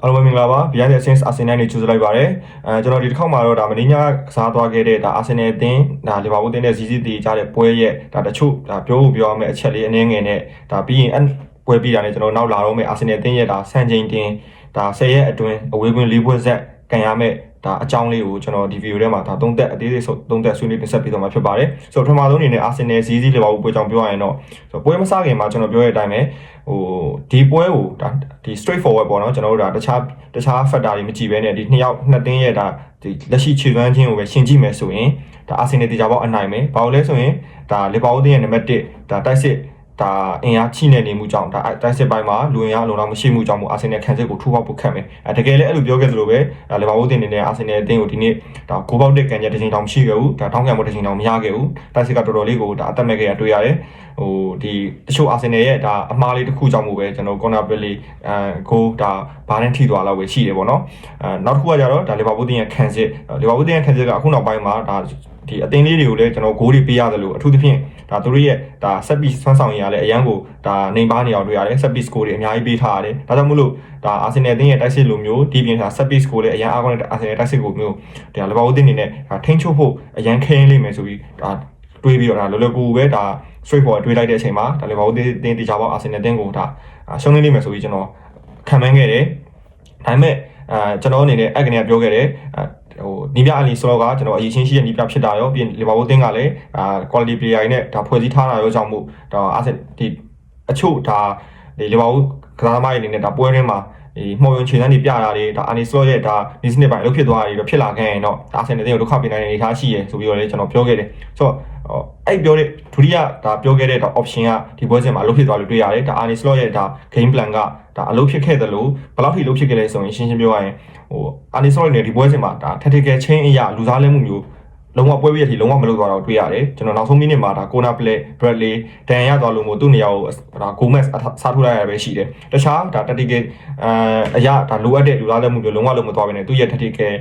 အားလုံးပဲမင်္ဂလာပါ Behind the Scenes Arsenal နေကြိုဆိုလိုက်ပါတယ်ကျွန်တော်ဒီတစ်ခေါက်မှာတော့ဒါမင်းညာကစားသွားခဲ့တဲ့ဒါ Arsenal အသင်းဒါလီဗာပူးအသင်းနဲ့စီစီတည်ကြတဲ့ပွဲရဲ့ဒါတချို့ဒါပြောရမယ့်အချက်လေးအနည်းငယ်နဲ့ဒါပြီးရင်ပွဲပြီးတာနဲ့ကျွန်တော်နောက်လာတော့မယ့် Arsenal အသင်းရဲ့ဒါစံချိန်တင်ဒါ10ရက်အတွင်းအဝေးကွင်း၄ပွဲဆက်ကန်ရမယ့်ဒါအကြောင်းလေးကိုကျွန်တော်ဒီဗီဒီယိုထဲမှာဒါသုံးသက်အသေးစိတ်သုံးသက်ဆွေးနွေးတင်ဆက်ပေးသွားမှာဖြစ်ပါတယ်ဆိုတော့ပထမဆုံးအနေနဲ့ Arsenal စီစီလီဗာပူးပွဲကြောင့်ပြောရရင်တော့ပွဲမစခင်မှာကျွန်တော်ပြောတဲ့အတိုင်းပဲဒီပွဲကိုဒါဒီ straight forward ပေါ့နော်ကျွန်တော်တို့ဒါတခြား factor တွေမကြည့်ဘဲနဲ့ဒီနှစ်တင်းရဲ့ဒါဒီလက်ရှိခြေစွမ်းချင်းကိုပဲရှင်းကြည့်မယ်ဆိုရင်ဒါ Arsenal တေချာပေါက်အနိုင်မယ်ဘာလို့လဲဆိုရင်ဒါလီဗာပူးတင်းရဲ့နံပါတ်1ဒါတိုက်စစ်ဒါအင်အားချိနေနေမှုကြောင့်ဒါတိုက်စစ်ပိုင်းမှာလူအင်အားအလုံးလောက်မရှိမှုကြောင့်မို့အာဆင်နယ်ခံစစ်ကိုထိုးပေါက်ဖို့ခက်မယ်တကယ်လည်းအဲ့လိုပြောခဲ့သလိုပဲလီဗာပူးတင်နေတဲ့အာဆင်နယ်အသင်းကိုဒီနေ့ဒါဂိုးပေါက်တဲ့ကန်ချက်တစ်ချိန်တောင်မရှိခဲ့ဘူးဒါတောင်းခံမှုတစ်ချိန်တောင်မရခဲ့ဘူးတိုက်စစ်ကတော်တော်လေးကိုဒါအသက်မဲ့ခဲ့ရတွေ့ရတယ်ဒီတချို့အာဆင်နယ်ရဲ့ဒါအမှားလေးတစ်ခုကြောင့်မို့ပဲကျွန်တော်ကော်နာပလီဂိုးဒါဘာနဲ့ထိသွားလောက်ပဲရှိတယ်ပေါ့နော်နောက်တစ်ခုကကြတော့ဒါလီဗာပူးတင်ရဲ့ခံစစ်လီဗာပူးတင်ရဲ့ခံစစ်ကအခုနောက်ပိုင်းမှာဒါဒီအသင်းလေးတွေကိုလည်းကျွန်တော်ဂိုးတွေပေးရတယ်လို့အထူးသဖြင့်ဒါသူတို့ရဲ့ဒါ set piece ဆွမ်းဆောင်ရလည်းအရန်ကိုဒါနေပါနေအောင်တွေ့ရတယ် set piece score တွေအများကြီးပေးထားရတယ်ဒါကြောင့်မို့လို့ဒါ Arsenal အသင်းရဲ့တိုက်စစ်လိုမျိုးဒီပြင် set piece score လည်းအရန်အားကောင်းတဲ့ Arsenal တိုက်စစ်ကိုမျိုးဒါလီဗာပူးအသင်းအနေနဲ့ဒါထိန်းချုပ်ဖို့အရန်ခင်းလိမ့်မယ်ဆိုပြီးဒါတွေးပြီးတော့ဒါလောလောကူပဲဒါ straight forward တွေးလိုက်တဲ့အချိန်မှာဒါလီဗာပူးအသင်းတေချာပေါက် Arsenal အသင်းကိုဒါရှုံးနေလိမ့်မယ်ဆိုပြီးကျွန်တော်ခံမှန်းခဲ့တယ်ဒါပေမဲ့ကျွန်တော်အနေနဲ့အဲ့ကနေပြောခဲ့တယ်နီးပြအလီဆိုတော့ကကျွန်တော်အရင်ချင်းရှိတဲ့နီးပြဖြစ်တာရောပြီးလီဗာပူးအသင်းကလည်းquality player တွေနဲ့ဒါဖွဲ့စည်းထားတာရောကြောင့်မို့ဒါဒီအချို့ဒါဒီလီဗာပူးကစားသမားတွေအနေနဲ့ဒါပွဲတွင်းမှာဒီမှော်ရုံခြေစမ်းတွေပြတာတွေဒါအာနီစလော့ရဲ့ဒါဒီစနစ်ပိုင်းအလုပ်ဖြစ်သွားတာတွေတော့ဖြစ်လာခဲ့ရင်တော့ဒါအာဆင်နယ်အသင်းကိုဒုက္ခပေးနိုင်တဲ့အနေအထားရှိရယ်ဆိုပြီးတော့လည်းကျွန်တော်ပြောခဲ့တယ်ဆိုတော့အဲ့ပြောတဲ့ဒုတိယဒါပြောခဲ့တဲ့ဒါ option ကဒီပွဲစဉ်မှာအလုပ်ဖြစ်သွားလို့တွေ့ရတယ်ဒါအာနီစလော့ရဲ့ဒါ game plan ကဒါအလုပ်ဖြစ်ခဲ့တယ်လို့ဘယ်လောက်ထိအလုပ်ဖြစ်ခဲ့လဲဆိုရင်ရှင်းပြောရရင်အာနီစလော့ရဲ့ဒီပွဲစဉ်မှာဒါ tactical change အရာလူစားလဲမှုမျိုးလုံးဝပွဲပြည့်အထိလုံးဝမလုပ်တော့တွေ့ရတယ်ကျွန်တော်နောက်ဆုံးမိနစ်မှာဒါ corner play Bradley ဒဏ်ရသွားလို့မို့သူ့နေရာကိုဒါ Gomez စားထိုးလိုက်ရပဲရှိတယ်တခြားဒါ tactical အရာဒါလိုအပ်တဲ့လူသားလက်မှုမျိုးလုံးဝလုံးမသွားဘဲနဲ့သူ့ရဲ့ tactical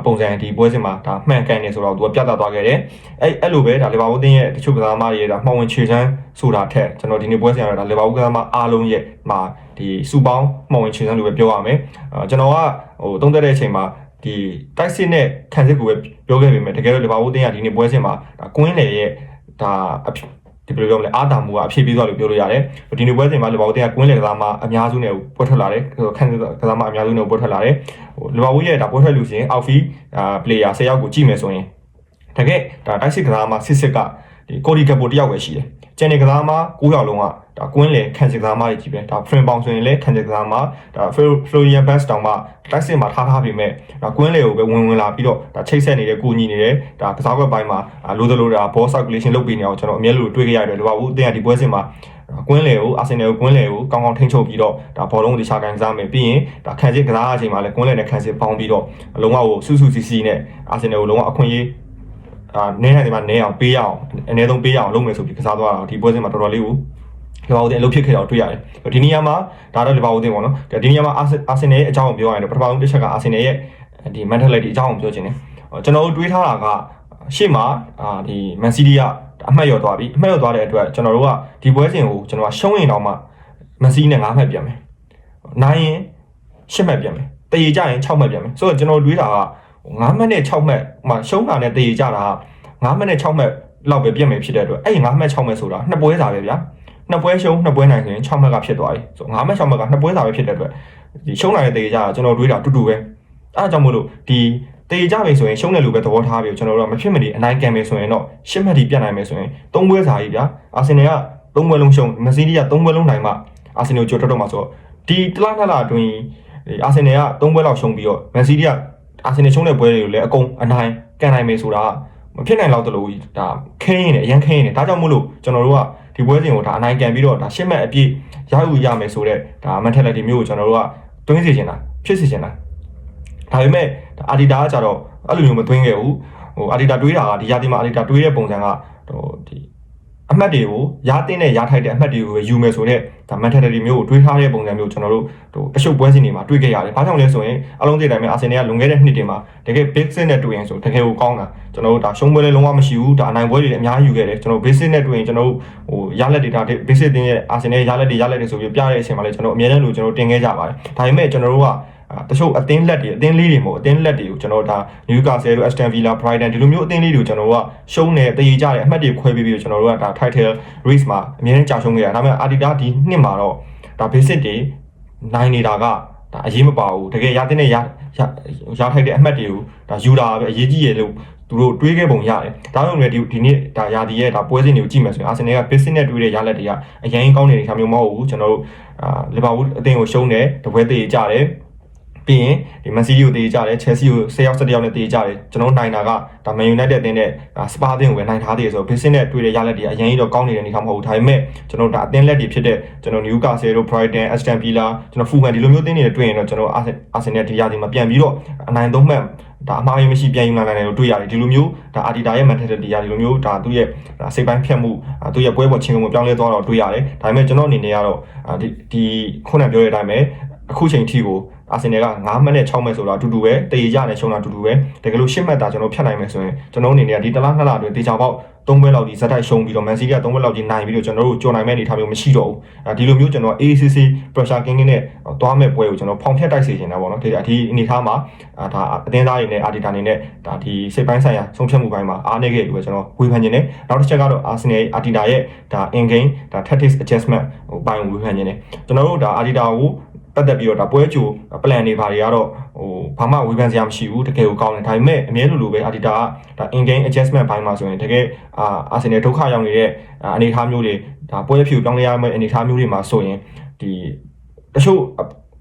ပုံစံဒီပွဲစဉ်မှာဒါမှန်ကန်နေဆိုတော့သူကပြသသွားခဲ့တယ်အဲ့လိုပဲဒါလီဗာပူးအသင်းရဲ့တချို့ကစားသမားတွေဒါမှောင်ဝင်ခြေစမ်းဆိုတာထက်ကျွန်တော်ဒီနေ့ပွဲစဉ်ကတော့ဒါလီဗာပူးကစားသမားအားလုံးရဲ့မှာဒီစုပေါင်းမှောင်ဝင်ခြေစမ်းလို့ပဲပြောရမယ်ကျွန်တော်ကသုံးသက်တဲ့အချိန်မှာဒီတိုက်စစ်နဲ့ခံစစ်ကိုပဲပြောခဲ့ပေမဲ့တကယ်တော့လီဗာပူးအသင်းကဒီနေ့ပွဲစဉ်မှာဒါကွင်းလေရဲ့ဒါဒီဘယ်လိုပြောမလဲအားတာမှုကအဖြစ်ပြီးသွားလို့ပြောလို့ရတယ်ဒီနေ့ပွဲစဉ်မှာလီဗာပူးအသင်းကကွင်းလေကစားမအများစုနဲ့ပွဲထွက်လာတယ်ခံစစ်ကစားမအများစုနဲ့ပွဲထွက်လာတယ်လီဗာပူးရဲ့ဒါပွဲထွက်လို့ရှိရင်အောက်ဖီplayer 10ယောက်ကိုကြည့်မယ်ဆိုရင်တကယ်ဒါတိုက်စစ်ကစားမစစ်ကဒီကိုဒီကပိုတယောက်ပဲရှိတယ်ကျန်တဲ့ကစားမ9ယောက်လုံးကဒါကွင်းလေခံစစ်ကစားမတွေကြီးပဲဒါ frame ပေါင်ဆိုရင်လည်းခံစစ်ကစားမဒါ Florian Bass တောင်မှတိုက်စစ်မှာထားပြီးမဲ့ဒါကွင်းလေကိုပဲဝင်လာပြီးတော့ဒါချိတ်ဆက်နေတဲ့ကိုညီနေတယ်ဒါကစားကွက်ပိုင်းမှာလိုသလိုဒါ ball circulation လုပ်ပေးနေအောင်ကျွန်တော်အမြဲလိုတွေးကြရတယ်လီဗာပူးအသင်းကဒီပွဲစဉ်မှာကွင်းလေကိုအာဆင်နယ်ကိုကွင်းလေကိုကောင်းကောင်းထိန်းချုပ်ပြီးတော့ဒါဘောလုံးကိုတခြားကန်စားမယ်ပြီးရင်ဒါခံစစ်ကစားအချိန်မှာလည်းကွင်းလေနဲ့ခံစစ်ပေါင်းပြီးတော့အလုံးဝကိုစုစီစီနဲ့အာဆင်နယ်ကိုလုံးဝအခွင့်အရေးနည်းနေမှာနည်းအောင်ပေးရအောင်အနည်းဆုံးပေးရအောင်လုပ်မယ်ဆိုပြီးကစားသွားတာဒီပွဲစဉ်မှာတော်တော်လေးကိုလီဗာပူးအလုပ်ဖြစ်ခဲ့တော့တွေ့ရတယ်ဒီနေရာမှာဒါတော့လီဗာပူးပေါ့နော်ဒီနေရာမှာအာဆင်နယ်ရဲ့အကြောင်းကိုပြောရရင်ပထမဆုံးတစ်ချက်ကအာဆင်နယ်ရဲ့ဒီ mentality အကြောင်းကိုပြောချင်တယ်ကျွန်တော်တို့တွေးထားတာကရှေ့မှာဒီ Man City ကအမှတ်ရောက်သွားပြီအမှတ်ရောက်သွားတဲ့အတွက်ကျွန်တော်တို့ကဒီပွဲစဉ်ကိုကျွန်တော်ကရှုံးရင်တော့မှ Man City နဲ့9မှတ်ပြန်မယ်နိုင်ရင်10မှတ်ပြန်မယ်တည်ကြရင်6မှတ်ပြန်မယ်ဆိုတော့ကျွန်တော်တွေးတာက9မှတ်နဲ့6မှတ်မှရှုံးတာနဲ့တည်ကြတာ9မှတ်နဲ့6မှတ်လောက်ပဲပြတ်မယ်ဖြစ်တဲ့အတွက်အဲ့ဒီ9မှတ်6မှတ်ဆိုတာနှစ်ပွဲစာပဲဗျာနှစ်ပွဲရှုံးနှစ်ပွဲနိုင်ဆိုရင်6မှတ်ကဖြစ်သွားပြီဆို9မှတ်6မှတ်ကနှစ်ပွဲစာပဲဖြစ်တဲ့အတွက်ဒီရှုံးနိုင်တဲ့တည်ကြတာကျွန်တော်တွေးတာတူတူပဲအဲအကြောင်းမို့လို့ဒီတည်ကြပြီဆိုရင်ရှုံးတယ်လို့ပဲသဘောထားပြီးကျွန်တော်တို့ကမဖြစ်မနေအနိုင်ကန်မယ်ဆိုရင်တော့10မှတ်ထိပြတ်နိုင်မယ်ဆိုရင်3ပွဲစာကြီးဗျာအာဆင်နယ်က3ပွဲလုံးရှုံးမန်စီးတီးက3ပွဲလုံးနိုင်မှအာဆင်နယ်ကိုကြော်တော့မှာဆိုတော့ဒီတလားနှစ်လားအတွင်းအာဆင်နယ်က3ပွဲလောက်ရှုံးပြီးတော့မန်စီးတီးကအာဆင်နယ်ရှုံးတဲ့ပွဲတွေကိုလည်းအကုန်အနိုင်ကန်နိုင်မယ်ဆိုတာမဖြစ်နိုင်တော့တလို့ဒါခင်းရင်လည်းအရန်ခင်းရင်လည်းဒါကြောင့်မို့လို့ကျွန်တော်တို့ကဒီပွဲစဉ်ကိုဒါအနိုင်ကန်ပြီးတော့ဒါ10မှတ်အပြည့်ရယူရမယ်ဆိုတော့ဒါ mentality မျိုးကိုကျွန်တော်တို့ကတွင်းစေချင်တာဖြစ်စေချင်တာဒါပေမဲ့အာဒီတာကကြတော့အဲ့လိုမျိုးမသွင်းခဲ့ဘူးအာဒီတာတွေးတာကဒီရာသီမှာအာဒီတာတွေးတဲ့ပုံစံကဒီအမှတ်တွေကိုရားတင်းနဲ့ရားထိုက်တဲ့အမှတ်တွေကိုပဲယူမယ်ဆိုတော့ဒါ mentality မျိုးကိုတွေးထားတဲ့ပုံစံမျိုးကျွန်တော်တို့တချို့ပွဲစဉ်တွေမှာတွေးခဲ့ရတယ်။ဘာကြောင့်လဲဆိုရင်အလုံးသိတဲ့အတိုင်းပဲအာဆင်နယ်ကလွန်ခဲ့တဲ့နှစ်တွေမှာတကယ် basic နဲ့တွေ့ရင်ဆိုတကယ်ကိုကောင်းတာကျွန်တော်တို့ဒါရှုံးပွဲလည်းလုံးဝမရှိဘူးဒါအနိုင်ပွဲတွေလည်းအများကြီးယူခဲ့တယ်ကျွန်တော် basic နဲ့တွေ့ရင်ကျွန်တော်တို့ရလက်တွေဒါ basic တင်းရဲ့အာဆင်နယ်ရလက်တွေဆိုပြီးပြတဲ့အချိန်မှာလည်းကျွန်တော်အများနဲ့လို့ကျွန်တော်တင်ခဲ့ကြပါတယ်။ဒါပေမဲ့ကျွန်တော်တို့က တချို့အသင်းလက်တွေအသင်းလေးတွေမဟုတ်အသင်းလက်တွေကိုကျွန်တော်ဒါ Newcastle တို့ Aston Villa Brighton ဒီလိုမျိုးအသင်းလေးတွေကိုကျွန်တော်တို့ကရှုံးနေတည်ကြတဲ့အမှတ်တွေခွဲပြီးကျွန်တော်တို့ကဒါ title race မှာအများကြီးကြာရှုံးခဲ့ရဒါပေမဲ့ Adidas ဒီနှစ်မှာတော့ဒါ basic တွေနိုင်နေတာကဒါအရေးမပါဘူးတကယ်ရတဲ့နဲ့ရထိုက်တဲ့အမှတ်တွေကိုဒါယူတာပဲအရေးကြီးရလို့သူတို့တွေးခဲ့ပုံရတယ်ဒါကြောင့်လည်းဒီနေ့ဒါရာဒီရဲ့ဒါပွဲစဉ်တွေကိုကြည့်မယ်ဆိုရင်အာဆင်နယ်က basic နဲ့တွေးတဲ့ရလက်တွေကအရင်ကောင်းနေတဲ့ခါမျိုးမဟုတ်ဘူးကျွန်တော်တို့လီဗာပူးအသင်းကိုရှုံးတယ်တပွဲသေးကြတယ်ပြီးရင်ဒီ Man City ကိုတေးကြတယ် Chelsea ကို10ယောက်17ယောက်နဲ့တေးကြတယ်ကျွန်တော်နိုင်တာကဒါ Man United အသင်းနဲ့စပါအသင်းကိုပဲနိုင်ထားသေးတယ်ဆိုတော့ basic နဲ့တွေ့တဲ့ရလက်တွေအရင်ကြီးတော့ကောင်းနေတဲ့အနေထားမဟုတ်ဘူးဒါပေမဲ့ကျွန်တော်ဒါအသင်းလက်တွေဖြစ်တဲ့ကျွန်တော် Newcastle တို့ Brighton Aston Villa ကျွန်တော် Fulham ဒီလိုမျိုးအသင်းတွေနဲ့တွေ့ရင်တော့ကျွန်တော် Arsenal ဒီရာသီမှာပြန်ပြီးတော့အနိုင်သုံးမှတ်ဒါအမှားရမရှိပြန်ယူနိုင်တယ်လို့တွေ့ရတယ်ဒီလိုမျိုးဒါ Adidas ရဲ့ mentality ရာဒီလိုမျိုးဒါသူ့ရဲ့စိတ်ပိုင်းဖြတ်မှုသူ့ရဲ့ပွဲပေါ်ချင်းကိုပြောင်းလဲသွားတော့တွေ့ရတယ်ဒါပေမဲ့ကျွန်တော်အနေနဲ့ကတော့ဒီခုနပြောတဲ့အတိုင်းပဲအခုချိန်ထိကိုအာဆင်နယ်က9မှတ်နဲ့6မှတ်ဆိုတာအတူတူပဲတည်ရနဲ့ရှုံးတာအတူတူပဲတကယ်လို့10မှတ်တာကျွန်တော်ဖြတ်နိုင်မယ်ဆိုရင်ကျွန်တော်အနေနဲ့ဒီတစ်လား2လအတွင်းတေချာပေါက်3ပွဲလောက်ဒီဇက်တိုက်ရှုံးပြီးတော့ Man City က3ပွဲလောက်ကြီးနိုင်ပြီးတော့ကျွန်တော်တို့ကြော်နိုင်မဲ့အနေထားမျိုးမရှိတော့ဘူးဒီလိုမျိုးကျွန်တော် ACC pressure king နဲ့သွားမဲ့ပွဲကိုကျွန်တော်ဖောင်ဖြတ်တိုက်စေချင်တာပေါ့နော်ဒီအနေထားမှာဒါအသင်းသားတွေနဲ့ Adidas အနေနဲ့ဒါဒီစိတ်ပိုင်းဆိုင်ရာဆုံးဖြတ်မှုပိုင်းမှာအားနည်းခဲ့လို့ပဲကျွန်တော်ဝေဖန်နေတယ်နောက်တစ်ချက်ကတော့ Arsenal Adidas ရဲ့ဒါ in game ဒါ tactics adjustment ဟိုပိုင်းဝေဖန်နေတယ်ကျွန်တော်တို့ဒါ Adidas ကိုပတ်သက်ပြီးတော့ဒါပွဲကြို plan တွေဘာတွေကတော့ဘာမှဝေဖန်စရာမရှိဘူးတကယ်ကိုကောင်းတယ်ဒါပေမဲ့အမြဲလိုပဲ Adidas ကဒါ in game adjustment ဘိုင်းမှာဆိုရင်တကယ်Arsenal ဒုက္ခရောက်နေတဲ့အနေအထားမျိုးတွေဒါပွဲဖြူပြောင်းလဲရမယ့်အနေအထားမျိုးတွေမှာဆိုရင်ဒီတချို့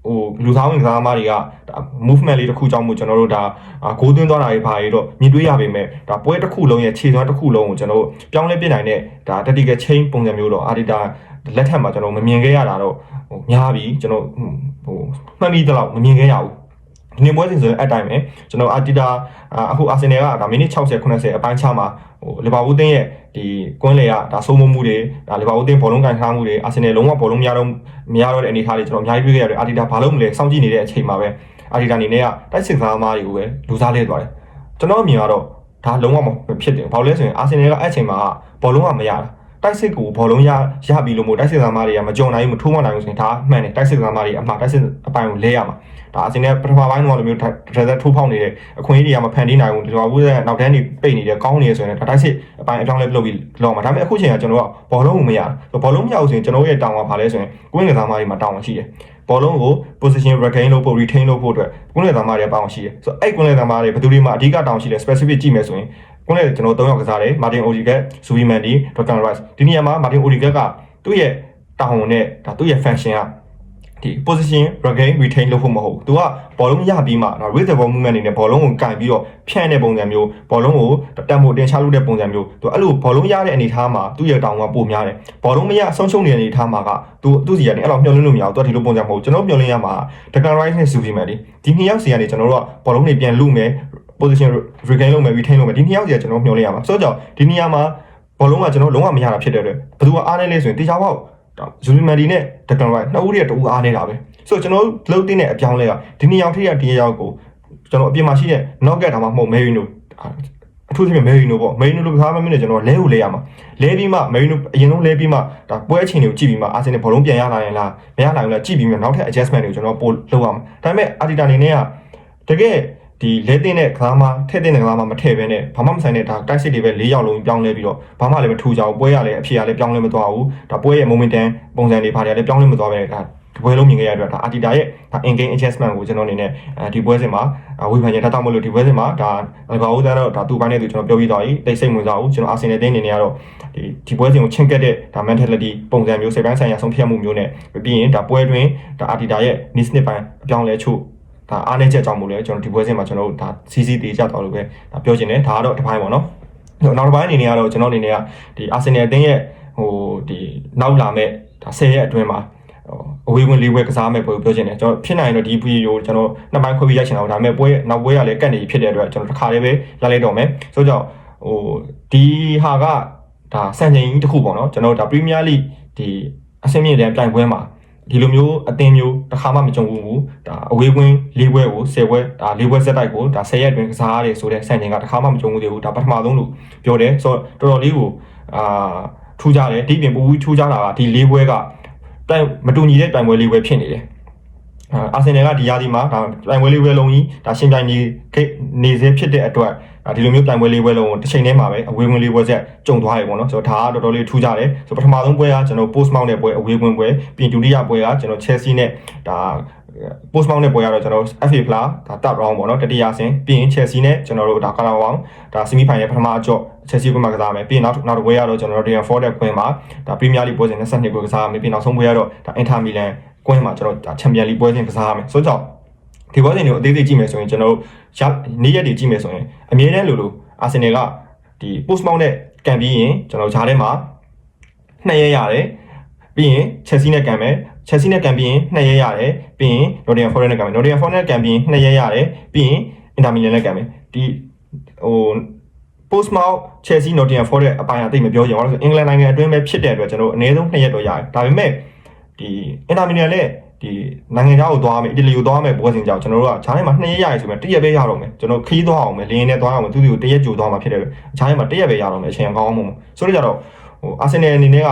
လူသားဝင်ကစားသမားတွေက movement လေးတစ်ခုကြောင့်မို့ကျွန်တော်တို့ဒါဂိုးသွင်းသွားတာတွေဘာတွေတော့မြင်တွေ့ရပေမဲ့ဒါပွဲတစ်ခုလုံးရဲ့ခြေစွမ်းတစ်ခုလုံးကိုကျွန်တော်တို့ပြောင်းလဲပြနိုင်တဲ့ဒါ tactical chain ပုံစံမျိုးတော့ Adidas လက်ထက်မှာကျွန်တော်မမြင်ခဲ့ရတာတော့များပြီကျွန်တော်မှတ်မိတော့မမြင်ခဲ့ရဘူးဒီနေ့ပွဲစဉ်ဆိုရင်အတိုင်းပဲကျွန်တော် Adidas အခု Arsenal ကဒါမိနစ်60 90အပိုင်းခြားမှာလီဗာပူးတင်းရဲ့ဒီကွင်းလေကဒါဆုံးမမှုတွေဒါလီဗာပူးတင်းဘောလုံးကန်ထားမှုတွေ Arsenal လုံးဝဘောလုံးမရတော့တဲ့အနေအထားတွေကျွန်တော်အများကြီးတွေ့ခဲ့ရတယ် Adidas ဘာလို့မလဲစောင့်ကြည့်နေတဲ့အချိန်မှာပဲ Adidas အနေနဲ့ကတိုက်စစ်သားသမားတွေကိုပဲလူစားလဲသွားတယ်ကျွန်တော်အမြင်ကတော့ဒါလုံးဝမဖြစ်တယ်ဘာလို့လဲဆိုရင် Arsenal ကအဲ့အချိန်မှာဘောလုံးကမရတာတိုက်စစ်ကိုဘောလုံးရပြီလို့မို့တိုက်စစ်သမားတွေကမကြုံနိုင်ဘူးမထိုးမနိုင်ဘူးဆိုရင်ဒါမှန်တယ်တိုက်စစ်သမားတွေအမှားတိုက်စစ်အပိုင်းကိုလဲရမှာဒါအစင်းနဲ့ပထမပိုင်းတော့လိုမျိုးဒရက်ထိုးဖောက်နေတဲ့အခွင့်အရေးတွေကမဖန်တီးနိုင်ဘူးဒီလိုဘူးတဲ့နောက်တန်းနေပိတ်နေတယ်ကောင်းနေရဆိုရင်ဒါတိုက်စစ်အပိုင်းအပြောင်းလဲလုပ်ပြီးလောက်မှာဒါပေမဲ့အခုချိန်ကကျွန်တော်ကဘောလုံးကိုမရဘူးဘောလုံးမရဘူးဆိုရင်ကျွန်တော်ရဲ့တောင်းကဘာလဲဆိုရင်ကွင်းကစားသမားတွေမှာတောင်းရှိတယ်ဘောလုံးကို position regain လုပ်ဖို့ retain လုပ်ဖို့အတွက်ကွင်းကစားသမားတွေပေါင်းရှိတယ်ဆိုတော့အဲ့ကွင်းကစားသမားတွေဘယ်သူတွေမှာအဓိကတောင်းရှိတယ် specific ကြည့်မယ်ဆိုရင်ကွန်းလေကျွန်တော်3ယောက်ကစားတယ်မာတင်အိုဒီဂက်ဇူဘီမန်ဒီဒေါက်ကန်ရိုက်စ်ဒီနေရာမှာမာတင်အိုဒီဂက်ကသူ့ရဲ့တာဝန်နဲ့ဒါသူ့ရဲ့ function ကဒီ position regain retain လုပ်ဖို့မဟုတ်ဘူးသူကဘောလုံးရပြီးမှဒါ with the ball movement အနေနဲ့ဘောလုံးကိုကန်ပြီးတော့ဖြန့်တဲ့ပုံစံမျိုးဘောလုံးကိုတန်ဖိုးတင်ချလုပ်တဲ့ပုံစံမျိုးသူအဲ့လိုဘောလုံးရတဲ့အနေအထားမှာသူ့ရဲ့တာဝန်ကပိုများတယ်ဘောလုံးမရဆုံးရှုံးနေတဲ့အနေအထားမှာကသူ့စီကနေအဲ့လိုမျှော်လင့်လို့မရဘူးသူကဒီလိုပုံစံမဟုတ်ကျွန်တော်မျှော်လင့်ရမှာဒေါက်ကန်ရိုက်စ်နဲ့ဇူဘီမန်ဒီနှစ်ယောက်စီကနေကျွန်တော်တို့ကဘောလုံးတွေပြန်လုမယ်position regain လုပ်မယ် retain လုပ်မယ်ဒီနှစ်ယောက်စီကကျွန်တော်မျှော်လင့်ရမှာဆိုတော့ဒီနေရာမှာဘောလုံးကကျွန်တော်လုံးဝမရတာဖြစ်တဲ့အတွက်ဘယ်သူကအားနေလဲဆိုရင်တေချာပေါက်ဇူလီမန်ဒီနဲ့ဒကန်ရိုက်နှစ်ဦးတည်းတူအားနေတာပဲဆိုတော့ကျွန်တော်လှုပ်တဲ့အပြောင်းလဲကဒီနှစ်ယောက်ထိရဒီယောက်ကိုကျွန်တော်အပြင်မှာရှိတဲ့ knock-out ဒါမှမဟုတ် Merino အထူးသဖြင့် Merino ပေါ့ Merino လို့ပြောမှမင်းနဲ့ကျွန်တော်လဲကိုလဲရမှာလဲပြီးမှ Merino အရင်ဆုံးလဲပြီးမှဒါပွဲအချိန်တွေကိုကြည့်ပြီးမှ Arsenal ဘောလုံးပြန်ရလာရင်လားမရနိုင်ဘူးလားကြည့်ပြီးမှနောက်ထပ် adjustment တွေကိုကျွန်တော်ပို့လုပ်ရမှာဒါပေမဲ့ Adidas အနေနဲ့ကတကယ်ဒီလဲတင်တဲ့ကစားမထည့်တင်တဲ့ကစားမမထည့်ဘဲနဲ့ဘာမှမဆိုင်တဲ့ဒါတိုက်စစ်တွေပဲ၄ယောက်လုံးပြောင်းလဲပြီးတော့ဘာမှလည်းမထူကြဘူးပွဲရလည်းအဖြေရလည်းပြောင်းလဲမသွားဘူးဒါပွဲရဲ့ momentum ပုံစံတွေဘာတွေလည်းပြောင်းလဲမသွားဘဲဒါဒီပွဲလုံးမြင်ခဲ့ရတဲ့အတွက်ဒါ Adidas ရဲ့ဒါ in game adjustment ကိုကျွန်တော်အနေနဲ့ဒီပွဲစဉ်မှာဝေဖန်ကြတာတောက်မလို့ဒီပွဲစဉ်မှာဒါဘာလို့လဲတော့ဒါသူ့ပိုင်းနဲ့သူကျွန်တော်ပြောပြီးသွားပြီတိတ်စိတ်ဝင်စားဘူးကျွန်တော် Arsenal တင်းအနေနဲ့ကတော့ဒီပွဲစဉ်ကိုချင်းကက်တဲ့ဒါ mentality ပုံစံမျိုးစိတ်ပိုင်းဆိုင်ရာဆုံးဖြတ်မှုမျိုးနဲ့ပြီးရင်ဒါပွဲတွင်ဒါ Adidas ရဲ့ niche snip ပိုင်းအပြောင်းလဲချို့ဒါအားနည်းချက်ကြောင့်မို့လဲကျွန်တော်ဒီပွဲစဉ်မှာကျွန်တော်တို့ဒါစီစီတေးကြတော့လို့ပဲဒါပြောချင်တယ်ဒါကတော့တစ်ပိုင်းပေါ့နော်နောက်တစ်ပိုင်းအနေနဲ့ကတော့ကျွန်တော်အနေနဲ့ကဒီ Arsenal အသင်းရဲ့ဒီနောက်လာမဲ့ဒါ10ရက်အတွင်းမှာအဝေးဝင်၄ပွဲကစားမဲ့ပွဲကိုပြောချင်တယ်ကျွန်တော်ဖြစ်နိုင်တော့ဒီဗီဒီယိုကျွန်တော်နှစ်ပိုင်းခွဲပြီးရိုက်ချင်တာဒါပေမဲ့ပွဲနောက်ပွဲကလည်းကတ်နေဖြစ်တဲ့အတွက်ကျွန်တော်တစ်ခါလေးပဲလိုက်တော့မယ်ဆိုတော့ဒီဟာကဒါစံချိန်ကြီးတစ်ခုပေါ့နော်ကျွန်တော်ဒါ Premier League ဒီအဆင့်မြင့်တဲ့ပြိုင်ပွဲမှာဒီလိုမျိုးအသင်းမျိုးတစ်ခါမှမကြုံဘူးဒါအဝေးကွင်း၄ပွဲကို10ပွဲဒါ၄ပွဲစက်တိုက်ကိုဒါ10ရက်အတွင်းကစားရတယ်ဆိုတဲ့စံချိန်ကတစ်ခါမှမကြုံဘူးသေးဘူးဒါပထမဆုံးလို့ပြောတယ်ဆိုတော့တော်တော်လေးကိုထူးခြားတယ်ဒီပြင်ပူထူးခြားတာကဒီ၄ပွဲကတိုင်မတူညီတဲ့တိုင်ပွဲ၄ပွဲဖြစ်နေတယ် အာဆင်နယ်ကဒီရာသီမှာဒါပြိုင်ပွဲလေးပွဲလုံးကြီးဒါရှင်ပြိုင်နေစေဖြစ်တဲ့အတွက်ဒီလိုမျိုးပြိုင်ပွဲလေးပွဲလုံးကိုတစ်ချိန်တည်းမှာပဲအဝေးဝင်လေးပွဲဆက်ကြုံသွားရပေါ့နော်ဆိုတော့ဒါကတော်တော်လေးထူးကြတယ်ဆိုပထမဆုံးပွဲကကျွန်တော် post mount တဲ့ပွဲအဝေးဝင်ပွဲပြီးဒုတိယပွဲကကျွန်တော် Chelsea နဲ့ဒါ post mount တဲ့ပွဲကတော့ကျွန်တော် FA Plus ဒါ top round ပေါ့နော်တတိယဆင့်ပြီးရင် Chelsea နဲ့ကျွန်တော်တို့ဒါ Carabao ဒါ semi final ပထမအကြော့ Chelsea ပွဲမှာကစားမယ်ပြီးရင်နောက်တစ်ပွဲကတော့ကျွန်တော်တို့ Nottingham Forest ပွဲမှာဒါ Premier League ပွဲစဉ်22ပွဲကစားမယ်ပြီးနောက်ဆုံးပွဲကတော့ဒါ Inter Milan ကွင်းမှာကျွန်တော်ဒါ Champions League ပွဲစဉ်ကစားရမယ်ဆိုတော့ဒီပွဲစဉ်တွေကိုအသေးသေးကြည့်မယ်ဆိုရင်ကျွန်တော်တို့နေ့ရက်တွေကြည့်မယ်ဆိုရင်အမြဲတမ်းလိုအာဆင်နယ်ကဒီ post mount နဲ့ကန်ပြီးရင်ကျွန်တော်ဂျားထဲမှာ2ရက်ရတယ်ပြီးရင် Chelsea နဲ့ကန်မယ် Chelsea နဲ့ကန်ပြီးရင်2ရက်ရတယ်ပြီးရင် Nottingham Forest နဲ့ကန်မယ် Nottingham Forest နဲ့ကန်ပြီးရင်2ရက်ရတယ်ပြီးရင် Inter Milan နဲ့ကန်မယ်ဒီpost mount Chelsea Nottingham Forest အပိုင်းအသိမပြောချင်ဘူးဆိုအင်္ဂလန်နိုင်ငံအတွင်းပဲဖြစ်တဲ့အတွက်ကျွန်တော်အနည်းဆုံး2ရက်တော့ရတယ်ဒါပေမဲ့ဒီ Inter Milan နဲ့ဒီနိုင်ငံခြားကိုသွားမယ်အီတလီကိုသွားမယ်ပွဲစဉ်ကြောင့်ကျွန်တော်တို့ကဂျားထဲမှာ2ရက်ရရဆိုရင်1ရက်ပဲရတော့မယ်ကျွန်တော်ခီးသွားအောင်မယ်လင်းနဲ့သွားအောင်မယ်သူကို1ရက်ကြိုသွားမှာဖြစ်တယ်ဂျားထဲမှာ1ရက်ပဲရတော့မယ်အချိန်ကောင်းအောင်ဆိုတော့ကြတော့အာဆင်နယ်အနေနဲ့က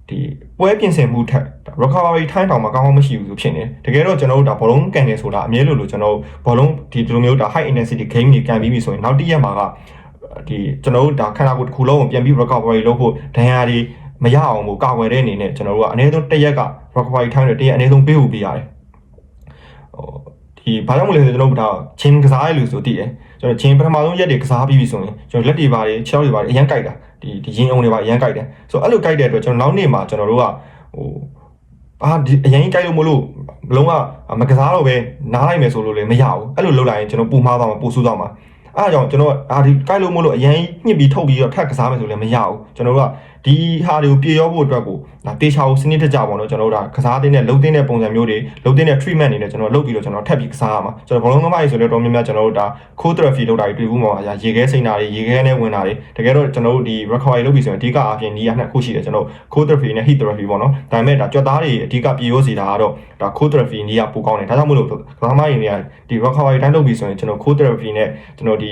ဒီပွဲပြင်ဆင်မှုထက် recovery time တောင်မှကောင်းအောင်မရှိဘူးဆိုဖြစ်နေတကယ်တော့ကျွန်တော်တို့ဒါဘောလုံးကန်နေဆိုတာအမြဲလိုကျွန်တော်ဘောလုံးဒီလိုမျိုးဒါ high intensity game တွေကန်ပြီးပြီဆိုရင်နောက်တစ်ရက်မှာကဒီကျွန်တော်တို့ဒါခန္ဓာကိုယ်တစ်ခုလုံးကိုပြန်ပြီး recovery လုပ်ဖို့ဒဏ်ရာတွေမရအောင်ကိုကာကွယ်တဲ့အနေနဲ့ကျွန်တော်တို့ကအနည်းဆုံး1ရက်က recovery time တွေ1ရက်အနည်းဆုံးပေးဖို့ပြရတယ်ဒီဘာကြောင့်မလဲဆိုကျွန်တော်တို့ဒါချင်းကစားရလို့ဆိုတည်တယ်ကျွန်တော်ချင်းပထမဆုံးရက်တွေကစားပြီးပြီဆိုရင်ကျွန်တော်လက်တွေပါတယ်ခြေထောက်တွေပါတယ်အရန်ကြိုက်တာဒီရင်အောင်တွေပါအရန်ကြိုက်တယ်ဆိုတော့အဲ့လိုကြိုက်တဲ့အတွက်ကျွန်တော်နောက်နေ့မှာကျွန်တော်တို့ကဒီအရင်ကြိုက်လို့မလို့ဘလုံးကမကစားတော့ပဲနားလိုက်မယ်ဆိုလို့လည်းမရဘူးအဲ့လိုလုပ်လိုက်ရင်ကျွန်တော်ပူမှားသွားမှာပူဆူးသွားမှာအဲ့ဒါကြောင့်ကျွန်တော်ဒီကြိုက်လို့မလို့အရင်ညှစ်ပြီးထုတ်ပြီးတော့ထပ်ကစားမယ်ဆိုလည်းမရဘူးကျွန်တော်တို့ကဒီဟာတွေကိုပြေရောဖို့အတွက်ကိုဒါတေချာကိုစနစ်တကျပေါ့နော်ကျွန်တော်တို့ဒါကစားတဲ့နဲ့လုံတဲ့ပုံစံမျိုးတွေလုံတဲ့ treatment တွေနဲ့ကျွန်တော်လုပ်ပြီးတော့ကျွန်တော်ထပ်ပြီးကစားရမှာကျွန်တော်ဘောလုံးသမားတွေဆိုတော့တော်များများကျွန်တော်တို့ဒါ cold therapy လုပ်တာတွေတွေ့ဘူးမှာရေခဲစိမ့်တာတွေရေခဲနဲ့ဝင်တာတွေတကယ်တော့ကျွန်တော်တို့ဒီ recovery လုပ်ပြီးဆိုရင်အဓိကအပြင်ဒီကနှစ်ခုရှိတယ်ကျွန်တော် cold therapy နဲ့ heat therapy ပေါ့နော်ဒါပေမဲ့ဒါကြွက်သားတွေအဓိကပြေရောစီတာကတော့ဒါ cold therapy နည်းကပိုကောင်းတယ်ဒါကြောင့်မို့လို့ကစားသမားတွေတွေကဒီ recovery တိုင်းလုပ်ပြီးဆိုရင်ကျွန်တော် cold therapy နဲ့ကျွန်တော်ဒီ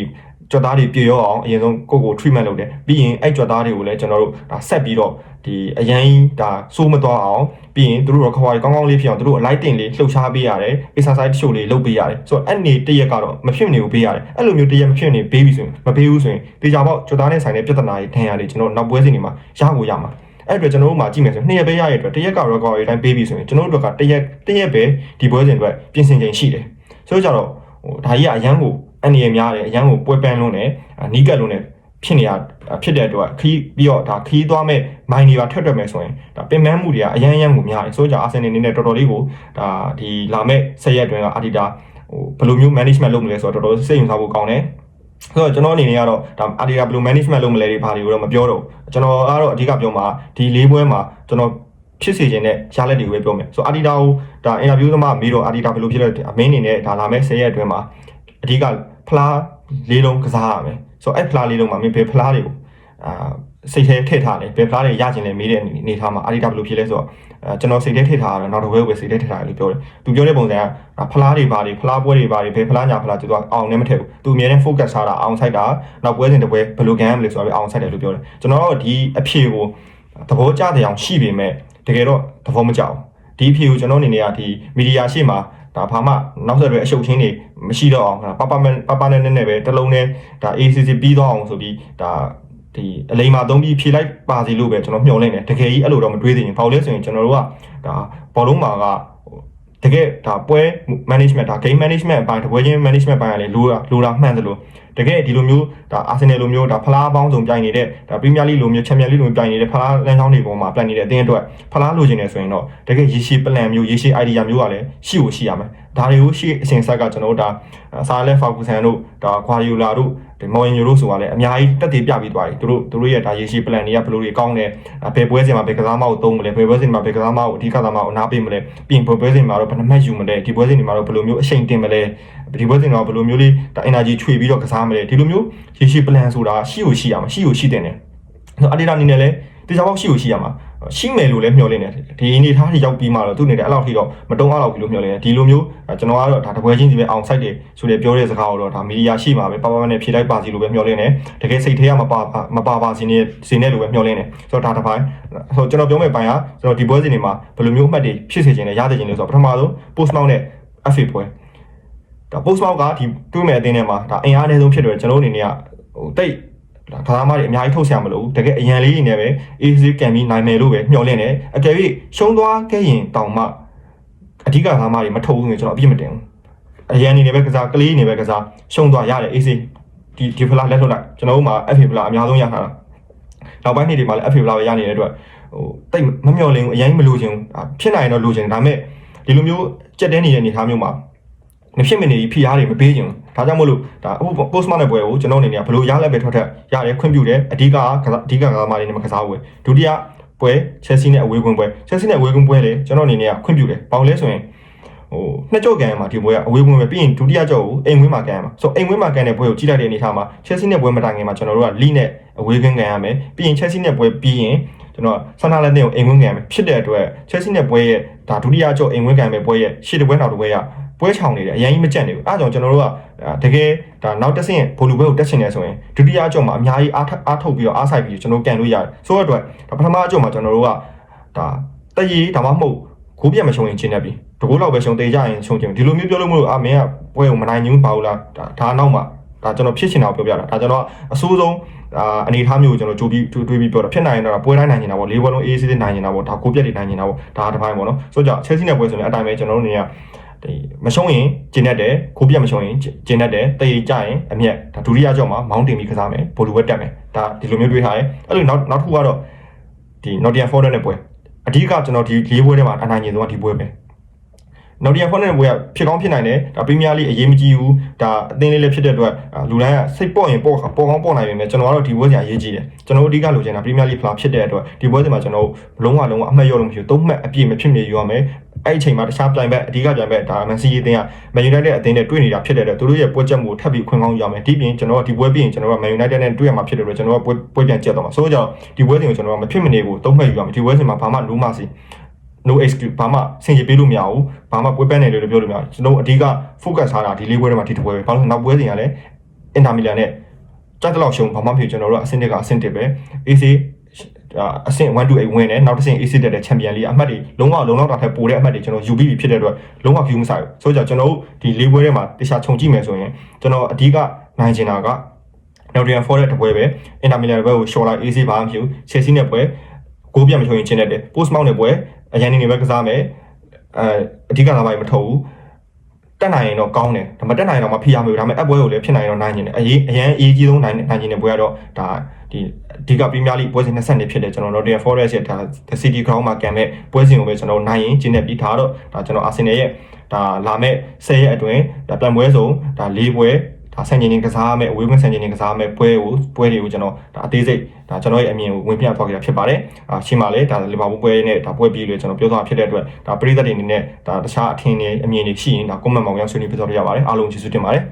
ကြွက်သားတွေပြေရောအောင်အရင်ဆုံးကိုယ့်ကို treatment လုပ်တယ်ပြီးရင်အဲ့ကြွက်သားတွေကိုလည်းကျွန်တော်တို့ဒါဆက်ပြီးတော့ဒီအရင်ဒါစိုးမသွားအောင်ပြီးရင်တို့ recovery ကောင်းကောင်းလေးဖြစ်အောင်တို့အလိုက်တင်လေးလှုပ်ရှားပေးရတယ် exercise တချို့လေးလုပ်ပေးရတယ်ဆိုတော့အဲ့နေတစ်ရက်ကတော့မဖြစ်နေဘူးပေးရတယ်အဲ့လိုမျိုးတစ်ရက်မဖြစ်နေပေးပြီဆိုရင်မပေးဘူးဆိုရင်တေချာပေါက်ကြွက်သားနဲ့ဆိုင်တဲ့ပြဿနာတွေထင်ရတယ်ကျွန်တော်နောက်ပွဲစဉ်တွေမှာရကိုရမှာအဲ့အတွက်ကျွန်တော်တို့မှာကြည့်မယ်ဆို2ရက်ပဲရရတဲ့အတွက်တစ်ရက်က recovery တိုင်းပေးပြီဆိုရင်ကျွန်တော်တို့ကတစ်ရက်ပဲဒီပွဲစဉ်အတွက်ပြင်ဆင်ချိန်ရှိတယ်ဆိုတော့ကြတော့ဒါကြီးကအရန်ကိုအနေရများတယ်အရန်ကိုပွဲပန်းလုံးနဲ့နီးကပ်လုံးနဲ့ဖြစ်နေရဖြစ်တဲ့အတွက်ခီးပြီးတော့ဒါခီးသွားမဲ့မိုင်းတွေပါထွက်ထွက်မယ်ဆိုရင်ဒါပင်ပန်းမှုတွေကအရန်ကိုများတယ်ဆိုတော့အာဆင်နယ်အနေနဲ့တော်တော်လေးကိုဒါဒီလာမဲ့10ရက်အတွင်းကအာဒီတာဘယ်လိုမျိုး management လုပ်မလဲဆိုတော့တော်တော်စိတ်ဝင်စားဖို့ကောင်းတယ်ဆိုတော့ကျွန်တော်အနေနဲ့ကတော့ဒါအာဒီတာဘယ်လို management လုပ်မလဲတွေဘာတွေကိုတော့မပြောတော့ကျွန်တော်ကတော့အဓိကပြောမှာဒီ၄ပွဲမှာကျွန်တော်ဖြစ်စေခြင်းနဲ့ရလက်တွေကိုပဲပြောမယ်ဆိုတော့အာဒီတာကိုဒါအင်တာဗျူးသမားမေးတော့အာဒီတာဘယ်လိုဖြစ်လဲအမင်းအနေနဲ့ဒါလာမဲ့10ရက်အတွင်းမှာအဓိကဖလား၄လုံးကစားရမယ်ဆိုတော့အဲ့ဖလား၄လုံးမှာမင်းဘယ်ဖလားတွေကိုစိတ်ထဲထည့်ထားတယ်ဘယ်ဖလားတွေရခြင်းလဲမေးတဲ့အနေထားမှာအာဒီတာဘယ်လိုဖြစ်လဲဆိုတော့ကျွန်တော်စိတ်ထဲထည့်ထားတာနောက်တစ်ဝဲပဲစိတ်ထဲထည့်ထားတယ်လို့ပြောတယ်သူပြောတဲ့ပုံစံကဖလားတွေပါတယ်ဖလားပွဲတွေပါတယ်ဘယ်ဖလားညာဖလားသူကအောင်နဲ့မထည့်ဘူးသူအမြဲတမ်း focus ထားတာအောင်ဆိုင်တာနောက်ပွဲစဉ်တစ်ပွဲဘယ်လိုကမ်းမလဲဆိုတော့အောင်ဆိုင်တယ်လို့ပြောတယ်ကျွန်တော်တို့ဒီအဖြေကိုသဘောကျတဲ့အောင်ရှိပေမဲ့တကယ်တော့သဘောမကျဘူးဒီအဖြေကိုကျွန်တော်အနေနဲ့ကဒီမီဒီယာရှေ့မှာဒါဘာမှနောက်ဆက်တွဲအရှုပ်ချင်းတွေမရှိတော့အောင်ပပနဲ့ပဲတလုံးနဲ့ဒါ ACC ပြီးတော့အောင်ဆိုပြီးဒါဒီအလိမ်မာသုံးပြီးဖြေလိုက်ပါစီလို့ပဲကျွန်တော်မျှော်လင့်တယ်တကယ်ကြီးအဲ့လိုတော့မတွေးသေးရင်ဘာလို့လဲဆိုရင်ကျွန်တော်တို့ကဒါဘောလုံးမှာကတကယ်ဒါပွဲ management ဒါ game management အပိုင်းတပွဲချင်း management ပိုင်းကလည်းလိုတာမှန်တယ်လို့တကယ်ဒီလိုမျိုးဒါအာဆင်နယ်လိုမျိုးဒါဖလားပေါင်းစုံပြိုင်နေတဲ့ဒါပရီးမီးယားလိလိုမျိုးချန်ပီယံလိလိုမျိုးပြိုင်နေတဲ့ဖလားလမ်းကြောင်းတွေပေါ်မှာပြိုင်နေတဲ့အသင်းအတွက်ဖလားလိုချင်နေဆိုရင်တော့တကယ်ရေရှည် plan မျိုးရေရှည် idea မျိုးကလည်းရှိရမယ်ဒါတွေကိုရှေ့အစဉ်ဆက်ကကျွန်တော်တို့ဒါဆာလက်ဖာကူဆန်တို့ဒါဂွာဒီယိုလာတို့ဒီမော်ရင်ယိုတို့ဆိုတာလည်းအများကြီးတက်တည်ပြပြီးသွားပြီတို့ရဲ့ဒါရေရှည် plan တွေကဘယ်လိုတွေကောင်းတယ်ဘယ်ပွဲစဉ်မှာဘယ်ကစားမကိုသုံးမလဲဘယ်ပွဲစဉ်မှာဘယ်ကစားမကိုအဓိကစားမကိုအနားပေးမလဲပြီးရင်ဘယ်ပွဲစဉ်မှာတော့ဘယ်နှမှတ်ယူမလဲဒီပွဲစဉ်တွေမှာတော့ဘယ်လိုမျိုးအချိန်တင်မလဲဒီပွဲစဉ်တော့ဘယ်လိုမျိုးလေးဒါ energy ချွေပြီးတော့ကစားမလဲဒီလိုမျိုးရေရှည် plan ဆိုတာရှိရမှာရှိတဲ့နေအာဒီတာအနေနဲ့လည်းတေချာပေါက်ရှိရမှာ ရှိမယ်လို့လည်းမျှော်လင့်တယ်ဒီအနေထားထိရောက်ပြီးမှတော့သူ့အနေနဲ့အဲ့လောက်ထိတော့မတုံးအောင်လောက်ပြီလို့မျှော်လင့်တယ်ဒီလိုမျိုးကျွန်တော်ကတော့ဒါတပွဲချင်းစီပဲအောင်ဆိုင်တယ်ဆိုတဲ့ပြောတဲ့စကားကိုတော့ဒါမီဒီယာရှိမှာပဲပါပါနဲ့ဖြေလိုက်ပါစီလို့ပဲမျှော်လင့်တယ်တကယ်စိတ်ထဲကမပါပါစီနဲ့လို့ပဲမျှော်လင့်တယ်ဆိုတော့ဒါတစ်ပိုင်းဆိုကျွန်တော်ပြောမယ့်ပိုင်းကကျွန်တော်ဒီပွဲစဉ်တွေမှာဘယ်လိုမျိုးအမှတ်တွေဖြစ်စေချင်လဲရစေချင်လဲဆိုတော့ပထမဆုံး post mount နဲ့ FA ပွဲဒါ post mount ကဒီတွေ့မဲ့အသင်းထဲမှာဒါအင်အားအနည်းဆုံးဖြစ်တယ်ကျွန်တော်အနေနဲ့ကတိတ်ကစားသမားတွေအများကြီးထုတ်ဆရာမလို့တကယ်အရန်လေးနေပဲ AC ကန်ပြီးနိုင်မယ်လို့ပဲမျှော်လင့်တယ်အကယ်၍ရှုံးသွားခဲ့ရင်တောင်မှအဓိကကစားသမားတွေမထုတ်ဘူးဆိုကျွန်တော်အပြစ်မတင်ဘူးအရန်နေပဲကစားကလေးနေပဲကစားရှုံးသွားရတယ် AC ဒီဖလားလက်လွတ်လိုက်ကျွန်တော်တို့မှာ FA ဖလားအများဆုံးရထားတာနောက်ပိုင်းနေ့တွေမှာလည်း FA ဖလားပဲရနေတဲ့အတွက်တိတ်မမျှော်လင့်ဘူးအရင်မလိုချင်ဘူးဖြစ်နိုင်ရင်တော့လိုချင်တယ်ဒါပေမဲ့ဒီလိုမျိုးကြက်တဲနေတဲ့အနေအထားမျိုးမှာမဖြစ်မနေဖိအားတွေမပေးချင်ဘူးဒါကြောင့်မို့လို့ဒါအခု post mark နဲ့ပွဲကိုကျွန်တော်အနေနဲ့ဘယ်လိုရလက်ပဲထွက်ရတယ်ခွင့်ပြုတယ်အဓိကကစားမတွေနဲ့မကစားဘူးဒုတိယပွဲ Chelsea နဲ့အဝေးကွင်းပွဲ Chelsea နဲ့အဝေးကွင်းပွဲလေကျွန်တော်အနေနဲ့ခွင့်ပြုတယ်ဘာလို့လဲဆိုရင်နှစ်ကြော့ကန်ရမှာဒီပွဲကအဝေးကွင်းပဲပြီးရင်ဒုတိယကြော့ကိုအိမ်ဝင်းမှာကန်ရမှာဆိုအိမ်ဝင်းမှာကန်တဲ့ပွဲကိုကြည့်လိုက်တဲ့အနေထားမှာ Chelsea နဲ့ပွဲမတိုင်ခင်မှာကျွန်တော်တို့က League နဲ့အဝေးကွင်းကန်ရမယ်ပြီးရင် Chelsea နဲ့ပွဲပြီးရင်ကျွန်တော်ဆန္ဒလက်နဲ့ကိုအိမ်ဝင်းကန်ရမယ်ဖြစ်တဲ့အတွက် Chelsea နဲ့ပွဲရဲ့ဒါဒုတိယကြော့အိမ်ဝင်းကန်မယ်ပွဲရဲ့ရှေ့တစ်ပွဲနောက်တစ်ပွဲကပွဲချောင်နေတယ်အရင်ကြီးမကြက်နေဘူးအဲဒါကြောင့်ကျွန်တော်တို့ကတကယ်ဒါနောက်တစ်ဆင့်ဘိုလူဘဲကိုတက်ချင်တယ်ဆိုရင်ဒုတိယအကြော့မှာအများကြီးအားထုတ်ပြီးတော့အားဆိုင်ပြီးကျွန်တော်ကန်လို့ရတယ်ဆိုတော့အတွက်ဒါပထမအကြော့မှာကျွန်တော်တို့ကဒါတည်ရည်ဒါမှမဟုတ်ဂိုးပြတ်မရှုံရင်ချင်းနေပြီတကူလောက်ပဲရှုံတေးကြရင်ရှုံချင်ဒီလိုမျိုးပြောလို့မလို့မင်းကပွဲကိုမနိုင်ဘူးပါဘူးလားဒါနောက်မှာဒါကျွန်တော်ဖြစ်ချင်တာကိုပြောပြတာဒါကျွန်တော်အဆိုးဆုံးအနေထားမျိုးကိုကျွန်တော်ကြိုးပြီးတွေးပြီးပြောတာဖြစ်နိုင်ရင်တော့ပွဲတိုင်းနိုင်နေတာပေါ့၄ပွဲလုံး AC နိုင်နေတာပေါ့ဒါဂိုးပြတ်တွေနိုင်နေတာပေါ့ဒါတစ်ပိုင်းပေါ့နော်ဆိုတော့ Chelsea နဲ့ပွဲဆိုရင်အတိုင်းပဲကျွန်တော်တို့နေရမရှုံးရင်ကျင်တတ်တယ်ခိုးပြတ်မရှုံးရင်ကျင်တတ်တယ်တည်ကြရင်အမျက်ဒါဒုတိယကြော့မှာမောင်းတင်ပြီးကစားမယ်ဘိုလူဝက်တက်မယ်ဒါဒီလိုမျိုးတွေးထားတယ်အဲ့လိုနောက်တစ်ခုကတော့ဒီ Nottingham Forest နဲ့ပွဲအဓိကကျွန်တော်ဒီ၄ပွဲထဲမှာအနိုင်ကျင်ဆုံးကဒီပွဲပဲNottingham Forest နဲ့ပွဲကဖြစ်ကောင်းဖြစ်နိုင်တယ်ဒါ Premier League အရေးမကြီးဘူးဒါအသင်းလေးလည်းဖြစ်တဲ့အတွက်လူတိုင်းကစိတ်ပေါ့ရင်ပေါ့ကောင်းပေါ့နိုင်ပေမဲ့ကျွန်တော်ကတော့ဒီပွဲစဉ်အရေးကြီးတယ်ကျွန်တော်အဓိကလိုချင်တာ Premier League ဖလားဖြစ်တဲ့အတွက်ဒီပွဲစဉ်မှာကျွန်တော်လုံးဝအမှတ်ရလို့မရှိဘူး၃မှတ်အပြည့်မဖြစ်နေယူရမယ်အဲ့အချိန်မှာတခြားပြိုင်ဘက်အဓိကပြိုင်ဘက်ဒါ Man City အသင်းက Man United အသင်းနဲ့တွေ့နေတာဖြစ်တဲ့အတွက်သူတို့ရဲ့ပွဲချက်မှုကိုထပ်ပြီးခွင့်ကောင်းယူရမယ်ဒီပြင်ကျွန်တော်ကဒီပွဲပြီးရင်ကျွန်တော်က Man United နဲ့တွေ့ရမှာဖြစ်တဲ့အတွက်ကျွန်တော်ကပွဲပြန်ကျက်တော့မှာဆိုတော့ဒီပွဲစဉ်ကိုကျွန်တော်ကမဖြစ်မနေဘူး၃မှတ်ယူရမယ်ဒီပွဲစဉ်မှာဘာမှno mercy no excuse ဘာမှဆင်ခြင်ပေးလို့မရဘူးဘာမှပွဲပန်းနေလို့ပြောလို့မရဘူးကျွန်တော်အဓိက focus ထားတာဒီ၄ပွဲထဲမှာဒီတစ်ပွဲပဲဘာလို့နောက်ပွဲစဉ်ကလည်း Inter Milan နဲ့ကြက်တလောက်ရှုံဘာမှမဖြစ်ကျွန်တော်တို့ကအဆင့်တက်ကအဆင့်တက်ပဲ AC အဆင့်1 to 8ဝင်တယ်နောက်တစ်ဆင့် AC တက်တဲ့ Champion League အမှတ်တွေလုံးဝလုံလောက်တာထက်ပိုတဲ့အမှတ်တွေကျွန်တော်ယူပြီးဖြစ်တဲ့အတွက်လုံးဝ view မဆိုင်ဘူးဆိုတော့ကျွန်တော်တို့ဒီ၄ပွဲထဲမှာတခြားခြုံကြည့်မယ်ဆိုရင်ကျွန်တော်အဓိကနိုင်ချင်တာက Nottingham Forest တစ်ပွဲပဲ Inter Milan ဘက်ကို short လိုက် AC ဘာမှမဖြစ်ဘူး Chelsea နဲ့ပွဲဂိုးပြတ်မရှုံရင်ချင်းတဲ့ Post Mount နဲ့ပွဲအရင်နေပဲကစားမယ်အဓိကလာပိုင်းမထုတ်ဘူးတက်နိုင်ရင်တော့ကောင်းတယ်ဒါမှတက်နိုင်ရင်တော့မဖိရမျိုးဒါပေမဲ့အပွဲကိုလည်းဖြစ်နိုင်ရင်တော့နိုင်နေတယ်အရင်အရေးကြီးဆုံးနိုင်နေတဲ့ပွဲကတော့ဒါဒီအဓိက Premier League ပွဲစဉ်20နှစ်ဖြစ်တယ်ကျွန်တော်တို့ Nottingham Forest ရဲ့ဒါ City Ground မှာကန်မဲ့ပွဲစဉ်ကိုပဲကျွန်တော်နိုင်ရင်ကျင်းနေပြီးဒါတော့ဒါကျွန်တော် Arsenal ရဲ့ဒါလာမဲ့10ရက်အတွင်းဒါပြန်ပွဲဆုံးဒါ4ပွဲဒါဆန်ကျင်နေကစားရမယ်အဝေးကွင်းဆန်ကျင်နေကစားရမယ်ပွဲတွေကိုကျွန်တော်ဒါအသေးစိတ်ဒါကျွန်တော်ရဲ့အမြင်ကိုဝင်ပြသွားကြတာဖြစ်ပါတယ်ရှင်းပါလေဒါလီဗာပူးပွဲနဲ့ဒါပွဲပြီးလို့ကျွန်တော်ပြောသွားဖြစ်တဲ့အတွက်ဒါပရိသတ်တွေအနေနဲ့ဒါတခြားအထင်တွေအမြင်တွေရှိရင်ဒါ comment မှာဝင်ဆွေးနွေးပြသွားလို့ရပါတယ်အားလုံးကျေးဇူးတင်ပါတယ်